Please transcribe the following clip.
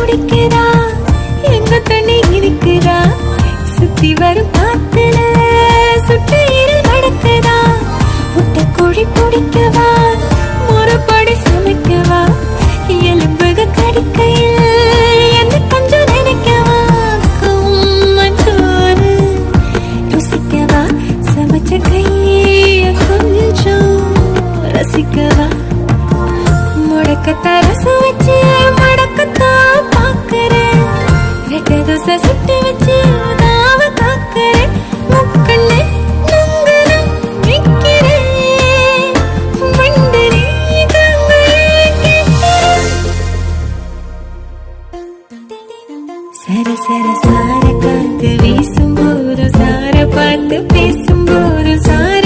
துடிக்குதா எங்க தண்ணி இருக்குதா சுத்தி வரும் காத்துல சுட்டு இருள் நடக்குதா முட்டை கோழி பிடிக்கவா முறைப்படி சமைக்கவா எலும்புக கடிக்கையில் என்ன கொஞ்சம் நினைக்கவா மஞ்சோறு ருசிக்கவா சமைச்ச கைய கொஞ்சம் ரசிக்கவா முடக்கத்தான் ரசம் வச்சு மடக்கத்தான் பாக்குறேன் ரெட்டை தோசை சுட்டு வச்சு நாவ காக்குறேன் முக்கண்ணு நங்குதான் விக்கிறேன் வண்டனே சர சர சார காத்து வீசும்போது சார பார்த்து பேசும்போது சார